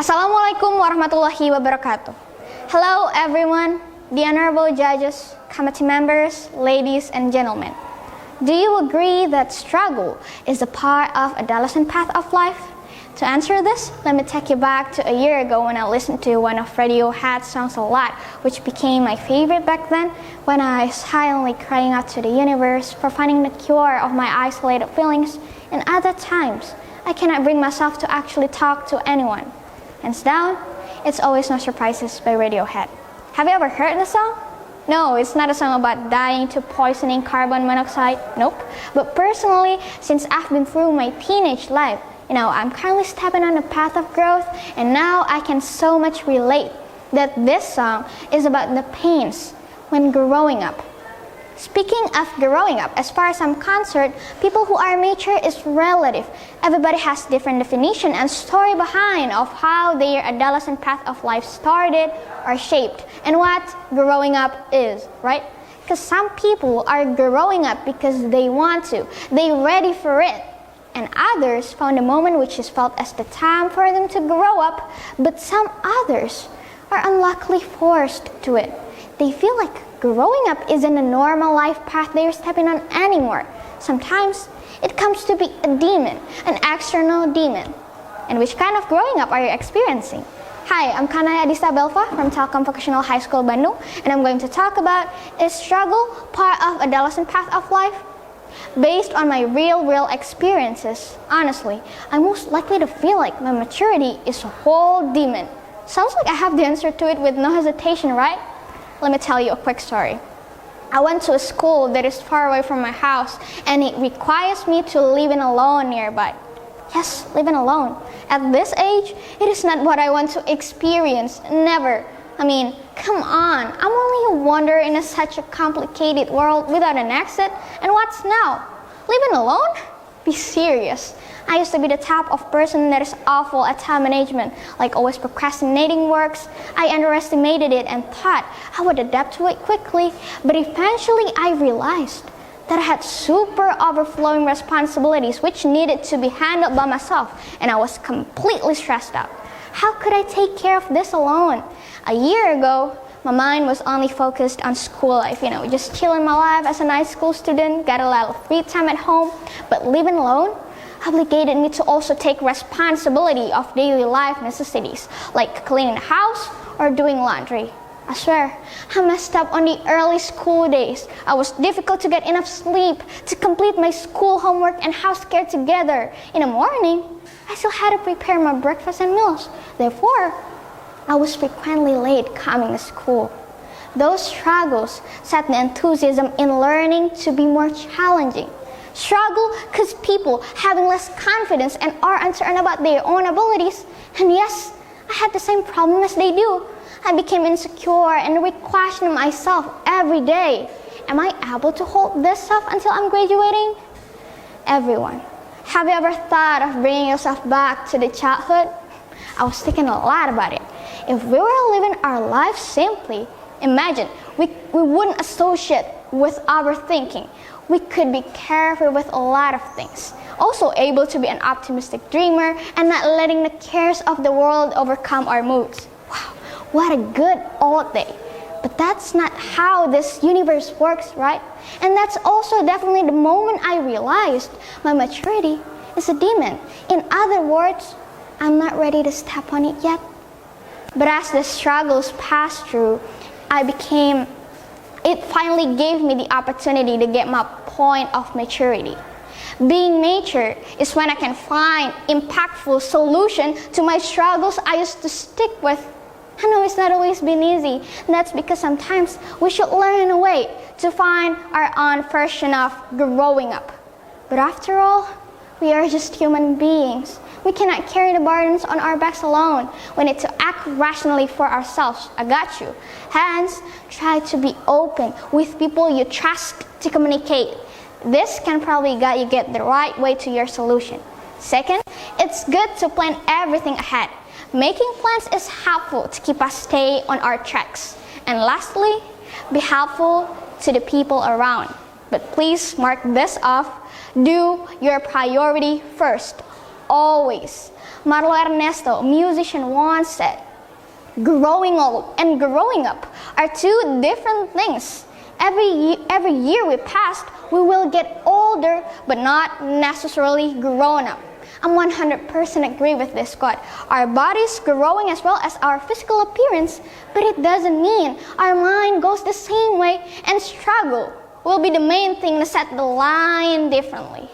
Assalamualaikum warahmatullahi wabarakatuh. Hello everyone, the honorable judges, committee members, ladies and gentlemen. Do you agree that struggle is a part of adolescent path of life? To answer this, let me take you back to a year ago when I listened to one of Radiohead's songs a lot, which became my favorite back then, when I was silently crying out to the universe for finding the cure of my isolated feelings. And other times, I cannot bring myself to actually talk to anyone. Hands down, it's Always No Surprises by Radiohead. Have you ever heard the song? No, it's not a song about dying to poisoning carbon monoxide, nope. But personally, since I've been through my teenage life, I'm currently stepping on a path of growth, and now I can so much relate that this song is about the pains when growing up. Speaking of growing up, as far as I'm concerned, people who are mature is relative. Everybody has different definition and story behind of how their adolescent path of life started or shaped, and what growing up is, right? Because some people are growing up because they want to, they're ready for it. And others found a moment which is felt as the time for them to grow up, but some others are unluckily forced to it. They feel like growing up isn't a normal life path they're stepping on anymore. Sometimes it comes to be a demon, an external demon. And which kind of growing up are you experiencing? Hi, I'm Kanaya Adista Belva from Telkom Vocational High School Bandung, and I'm going to talk about, is struggle part of adolescent path of life? Based on my real experiences, honestly, I'm most likely to feel like my maturity is a whole demon. Sounds like I have the answer to it with no hesitation, right? Let me tell you a quick story. I went to a school that is far away from my house, and it requires me to live alone nearby. Yes, living alone. At this age, it is not what I want to experience, never. Come on, I'm only a wanderer in such a complicated world without an exit, and what's now? Living alone? Be serious. I used to be the type of person that is awful at time management, like always procrastinating works. I underestimated it and thought I would adapt to it quickly, but eventually I realized that I had super overflowing responsibilities which needed to be handled by myself, and I was completely stressed out. How could I take care of this alone? A year ago, my mind was only focused on school life, just chilling my life as a nice school student, got a lot of free time at home, but living alone obligated me to also take responsibility of daily life necessities, like cleaning the house or doing laundry. I swear, I messed up on the early school days. I was difficult to get enough sleep, to complete my school homework and house care together. In the morning, I still had to prepare my breakfast and meals. Therefore, I was frequently late coming to school. Those struggles set the enthusiasm in learning to be more challenging. Struggle because people having less confidence and are uncertain about their own abilities. And yes, I had the same problem as they do. I became insecure and re-questioned myself every day. Am I able to hold this up until I'm graduating? Everyone, have you ever thought of bringing yourself back to the childhood? I was thinking a lot about it. If we were living our lives simply, imagine we wouldn't associate with overthinking. We could be carefree with a lot of things. Also able to be an optimistic dreamer and not letting the cares of the world overcome our moods. Wow, what a good old day. But that's not how this universe works, right? And that's also definitely the moment I realized my maturity is a demon. In other words, I'm not ready to step on it yet. But as the struggles passed through, it finally gave me the opportunity to get my point of maturity. Being mature is when I can find impactful solution to my struggles I used to stick with. I know it's not always been easy. That's because sometimes we should learn a way to find our own version of growing up. But after all, we are just human beings. We cannot carry the burdens on our backs alone. We need to act rationally for ourselves. I got you. Hence, try to be open with people you trust to communicate. This can probably get the right way to your solution. Second, it's good to plan everything ahead. Making plans is helpful to keep us stay on our tracks. And lastly, be helpful to the people around. But please mark this off. Do your priority first. always. Marlo Ernesto, a musician, once said, growing old and growing up are two different things. Every year we pass, we will get older, but not necessarily grown up. I'm 100% agree with this quote. Our bodies growing as well as our physical appearance, but it doesn't mean our mind goes the same way, and struggle will be the main thing to set the line differently.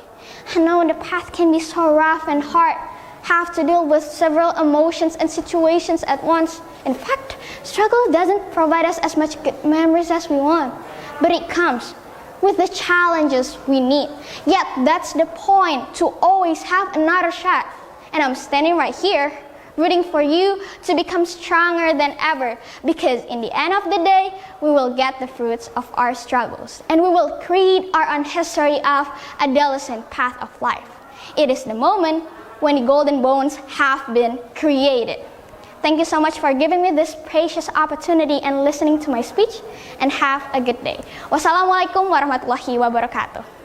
I know the path can be so rough and hard, have to deal with several emotions and situations at once. In fact, struggle doesn't provide us as much good memories as we want, but it comes with the challenges we need. Yet that's the point, to always have another shot. And I'm standing right here, rooting for you to become stronger than ever, because in the end of the day, we will get the fruits of our struggles, and we will create our own history of adolescent path of life. It is the moment when the golden bones have been created. Thank you so much for giving me this precious opportunity and listening to my speech, and have a good day. Wassalamualaikum warahmatullahi wabarakatuh.